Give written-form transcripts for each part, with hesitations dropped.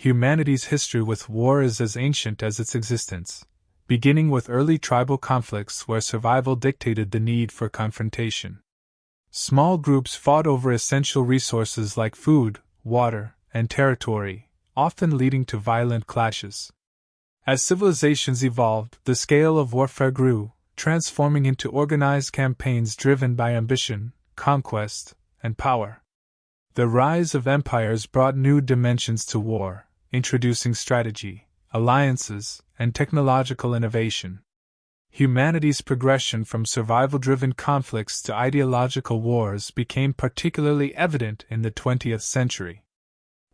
humanity's history with war is as ancient as its existence, beginning with early tribal conflicts where survival dictated the need for confrontation. Small groups fought over essential resources like food, water, and territory, often leading to violent clashes. As civilizations evolved, the scale of warfare grew, transforming into organized campaigns driven by ambition, conquest, and power. The rise of empires brought new dimensions to war, introducing strategy, alliances, and technological innovation. Humanity's progression from survival-driven conflicts to ideological wars became particularly evident in the 20th century.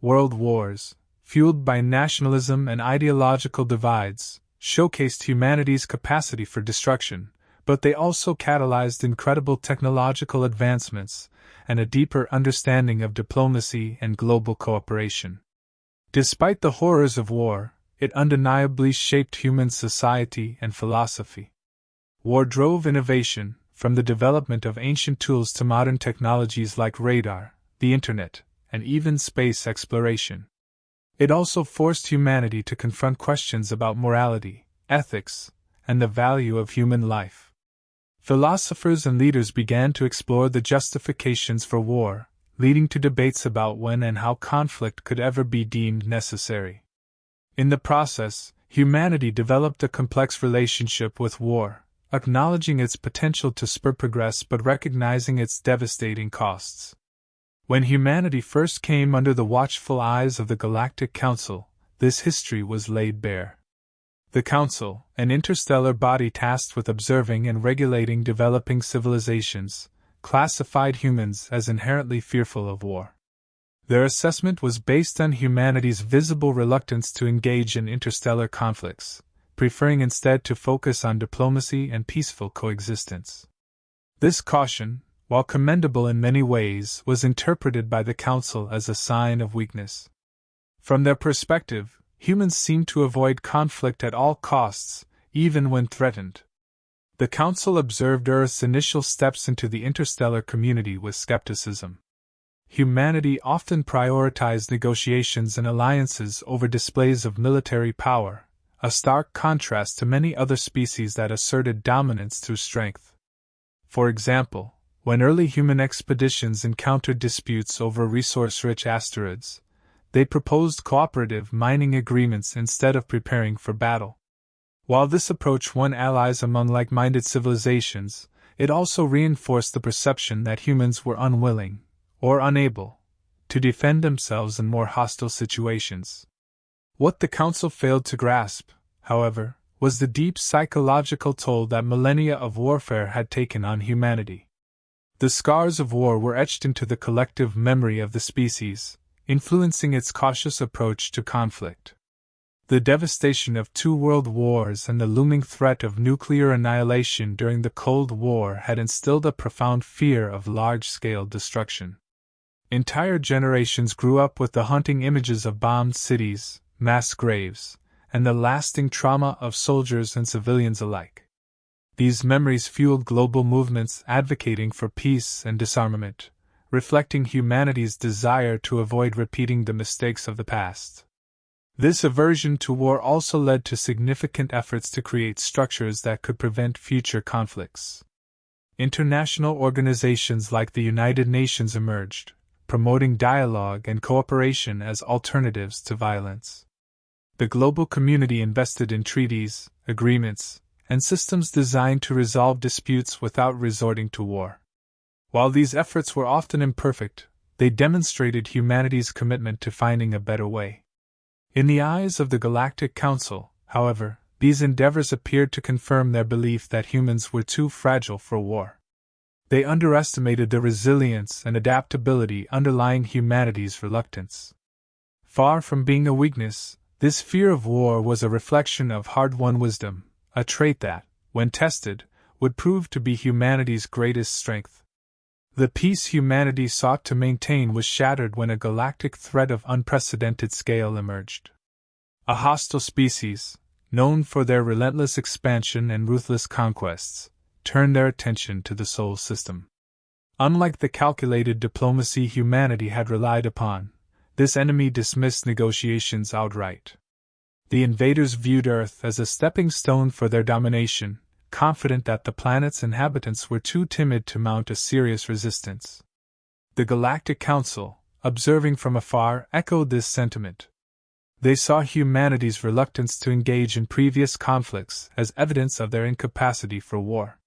World wars, fueled by nationalism and ideological divides, showcased humanity's capacity for destruction, but they also catalyzed incredible technological advancements and a deeper understanding of diplomacy and global cooperation. Despite the horrors of war, it undeniably shaped human society and philosophy. War drove innovation, from the development of ancient tools to modern technologies like radar, the internet, and even space exploration. It also forced humanity to confront questions about morality, ethics, and the value of human life. Philosophers and leaders began to explore the justifications for war, leading to debates about when and how conflict could ever be deemed necessary. In the process, humanity developed a complex relationship with war, acknowledging its potential to spur progress but recognizing its devastating costs. When humanity first came under the watchful eyes of the Galactic Council, this history was laid bare. The Council, an interstellar body tasked with observing and regulating developing civilizations, classified humans as inherently fearful of war. Their assessment was based on humanity's visible reluctance to engage in interstellar conflicts, preferring instead to focus on diplomacy and peaceful coexistence. This caution, while commendable in many ways, was interpreted by the Council as a sign of weakness. From their perspective, humans seemed to avoid conflict at all costs, even when threatened. The Council observed Earth's initial steps into the interstellar community with skepticism. Humanity often prioritized negotiations and alliances over displays of military power, a stark contrast to many other species that asserted dominance through strength. For example, when early human expeditions encountered disputes over resource-rich asteroids, they proposed cooperative mining agreements instead of preparing for battle. While this approach won allies among like-minded civilizations, it also reinforced the perception that humans were unwilling, or unable, to defend themselves in more hostile situations. What the Council failed to grasp, however, was the deep psychological toll that millennia of warfare had taken on humanity. The scars of war were etched into the collective memory of the species, influencing its cautious approach to conflict. The devastation of 2 world wars and the looming threat of nuclear annihilation during the Cold War had instilled a profound fear of large-scale destruction. Entire generations grew up with the haunting images of bombed cities, mass graves, and the lasting trauma of soldiers and civilians alike. These memories fueled global movements advocating for peace and disarmament, reflecting humanity's desire to avoid repeating the mistakes of the past. This aversion to war also led to significant efforts to create structures that could prevent future conflicts. International organizations like the United Nations emerged, promoting dialogue and cooperation as alternatives to violence. The global community invested in treaties, agreements, and systems designed to resolve disputes without resorting to war. While these efforts were often imperfect, they demonstrated humanity's commitment to finding a better way. In the eyes of the Galactic Council, however, these endeavors appeared to confirm their belief that humans were too fragile for war. They underestimated the resilience and adaptability underlying humanity's reluctance. Far from being a weakness, this fear of war was a reflection of hard-won wisdom, a trait that, when tested, would prove to be humanity's greatest strength. The peace humanity sought to maintain was shattered when a galactic threat of unprecedented scale emerged. A hostile species, known for their relentless expansion and ruthless conquests, turned their attention to the Sol system. Unlike the calculated diplomacy humanity had relied upon, This enemy dismissed negotiations outright. The invaders viewed Earth as a stepping stone for their domination, confident that the planet's inhabitants were too timid to mount a serious resistance. The Galactic Council, observing from afar, echoed this sentiment. They saw humanity's reluctance to engage in previous conflicts as evidence of their incapacity for war.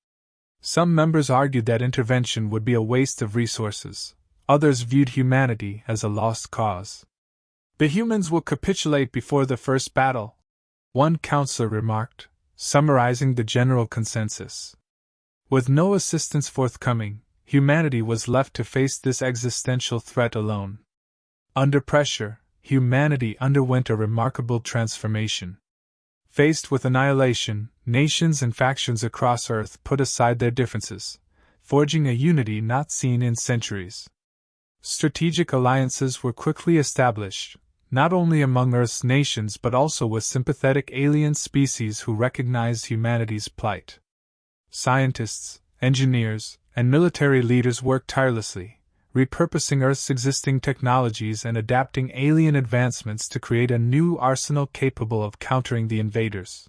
Some members argued that intervention would be a waste of resources. Others viewed humanity as a lost cause. The humans will capitulate before the first battle, one counselor remarked, summarizing the general consensus. With no assistance forthcoming, humanity was left to face this existential threat alone. Under pressure, humanity underwent a remarkable transformation. Faced with annihilation, nations and factions across Earth put aside their differences, forging a unity not seen in centuries. Strategic alliances were quickly established, not only among Earth's nations but also with sympathetic alien species who recognized humanity's plight. Scientists, engineers, and military leaders worked tirelessly, repurposing Earth's existing technologies and adapting alien advancements to create a new arsenal capable of countering the invaders.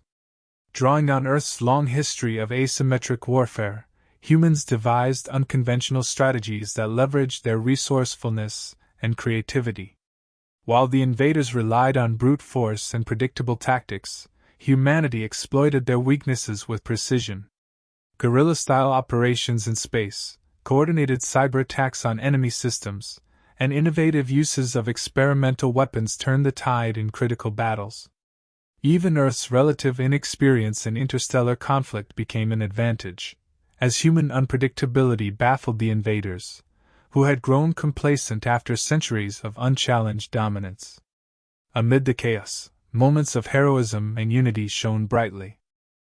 Drawing on Earth's long history of asymmetric warfare, humans devised unconventional strategies that leveraged their resourcefulness and creativity. While the invaders relied on brute force and predictable tactics, humanity exploited their weaknesses with precision. Guerrilla-style operations in space, coordinated cyber attacks on enemy systems, and innovative uses of experimental weapons turned the tide in critical battles. Even Earth's relative inexperience in interstellar conflict became an advantage, as human unpredictability baffled the invaders, who had grown complacent after centuries of unchallenged dominance. Amid the chaos, moments of heroism and unity shone brightly.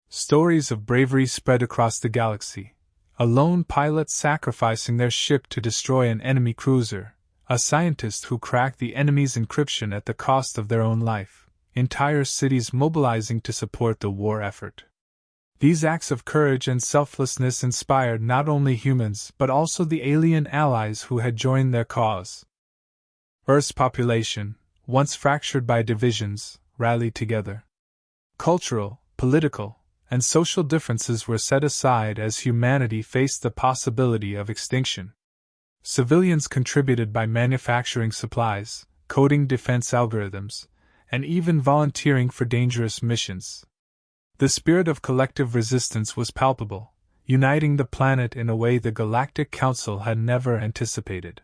Stories of bravery spread across the galaxy. A lone pilot sacrificing their ship to destroy an enemy cruiser, a scientist who cracked the enemy's encryption at the cost of their own life, entire cities mobilizing to support the war effort. These acts of courage and selflessness inspired not only humans but also the alien allies who had joined their cause. Earth's population, once fractured by divisions, rallied together. Cultural, political, and social differences were set aside as humanity faced the possibility of extinction. Civilians contributed by manufacturing supplies, coding defense algorithms, and even volunteering for dangerous missions. The spirit of collective resistance was palpable, uniting the planet in a way the Galactic Council had never anticipated.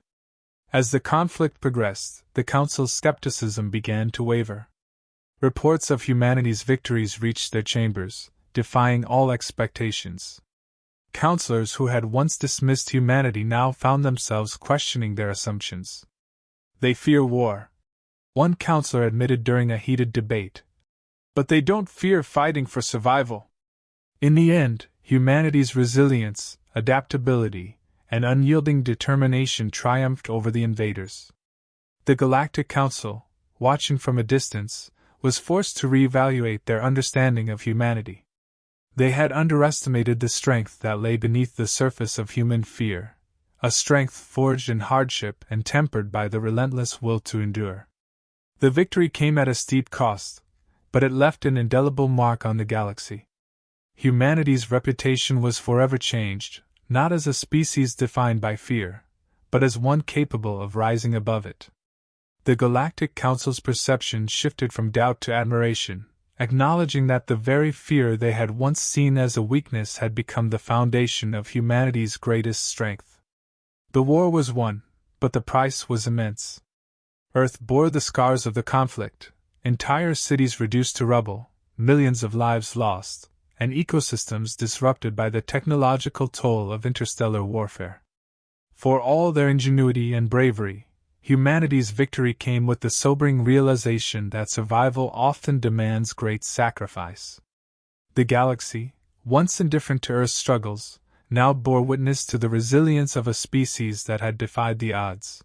As the conflict progressed, the Council's skepticism began to waver. Reports of humanity's victories reached their chambers, defying all expectations. Counselors who had once dismissed humanity now found themselves questioning their assumptions. They fear war, one counselor admitted during a heated debate. But they don't fear fighting for survival. In the end, humanity's resilience, adaptability, and unyielding determination triumphed over the invaders. The Galactic Council, watching from a distance, was forced to reevaluate their understanding of humanity. They had underestimated the strength that lay beneath the surface of human fear, a strength forged in hardship and tempered by the relentless will to endure. The victory came at a steep cost, but it left an indelible mark on the galaxy. Humanity's reputation was forever changed, not as a species defined by fear, but as one capable of rising above it. The Galactic Council's perception shifted from doubt to admiration, acknowledging that the very fear they had once seen as a weakness had become the foundation of humanity's greatest strength. The war was won, but the price was immense. Earth bore the scars of the conflict, entire cities reduced to rubble, millions of lives lost, and ecosystems disrupted by the technological toll of interstellar warfare. For all their ingenuity and bravery, humanity's victory came with the sobering realization that survival often demands great sacrifice. The galaxy, once indifferent to Earth's struggles, now bore witness to the resilience of a species that had defied the odds.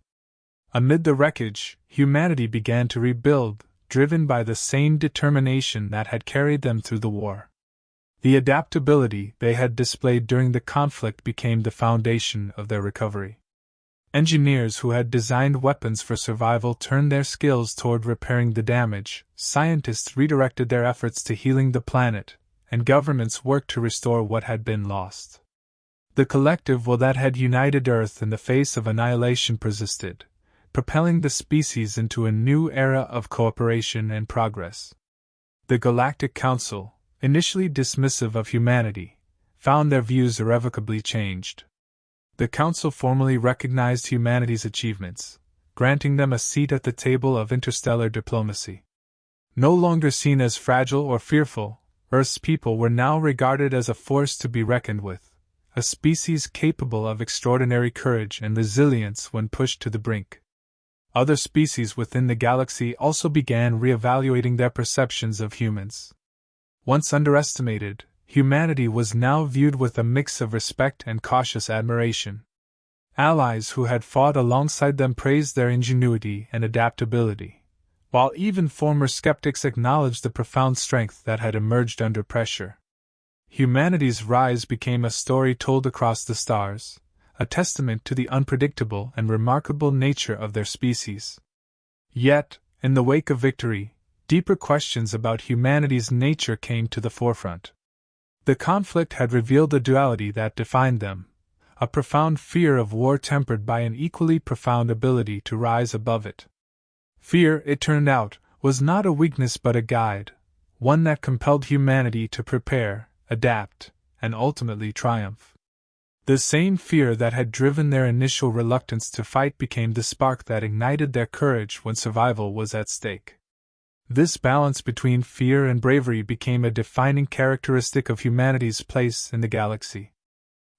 Amid the wreckage, humanity began to rebuild, driven by the same determination that had carried them through the war. The adaptability they had displayed during the conflict became the foundation of their recovery. Engineers who had designed weapons for survival turned their skills toward repairing the damage, scientists redirected their efforts to healing the planet, and governments worked to restore what had been lost. The collective will that had united Earth in the face of annihilation persisted, propelling the species into a new era of cooperation and progress. The Galactic Council, initially dismissive of humanity, found their views irrevocably changed. The Council formally recognized humanity's achievements, granting them a seat at the table of interstellar diplomacy. No longer seen as fragile or fearful, Earth's people were now regarded as a force to be reckoned with, a species capable of extraordinary courage and resilience when pushed to the brink. Other species within the galaxy also began reevaluating their perceptions of humans. Once underestimated, humanity was now viewed with a mix of respect and cautious admiration. Allies who had fought alongside them praised their ingenuity and adaptability, while even former skeptics acknowledged the profound strength that had emerged under pressure. Humanity's rise became a story told across the stars, a testament to the unpredictable and remarkable nature of their species. Yet, in the wake of victory, deeper questions about humanity's nature came to the forefront. The conflict had revealed the duality that defined them, a profound fear of war tempered by an equally profound ability to rise above it. Fear, it turned out, was not a weakness but a guide, one that compelled humanity to prepare, adapt, and ultimately triumph. The same fear that had driven their initial reluctance to fight became the spark that ignited their courage when survival was at stake. This balance between fear and bravery became a defining characteristic of humanity's place in the galaxy.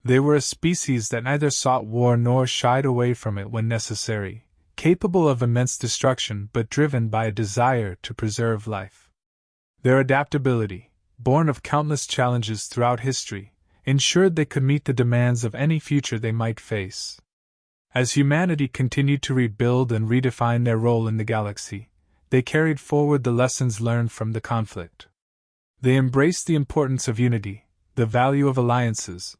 They were a species that neither sought war nor shied away from it when necessary, capable of immense destruction but driven by a desire to preserve life. Their adaptability, born of countless challenges throughout history, ensured they could meet the demands of any future they might face. As humanity continued to rebuild and redefine their role in the galaxy, they carried forward the lessons learned from the conflict. They embraced the importance of unity, the value of alliances,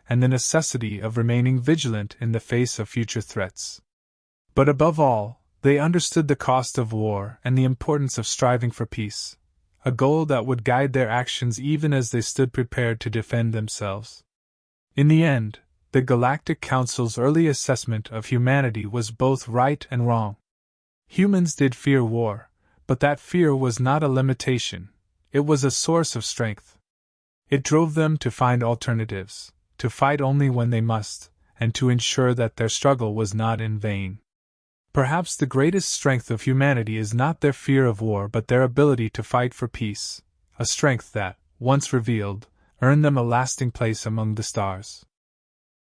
and the necessity of remaining vigilant in the face of future threats. But above all, they understood the cost of war and the importance of striving for peace, a goal that would guide their actions even as they stood prepared to defend themselves. In the end, the Galactic Council's early assessment of humanity was both right and wrong. Humans did fear war, but that fear was not a limitation, it was a source of strength. It drove them to find alternatives, to fight only when they must, and to ensure that their struggle was not in vain. Perhaps the greatest strength of humanity is not their fear of war but their ability to fight for peace, a strength that, once revealed, earned them a lasting place among the stars.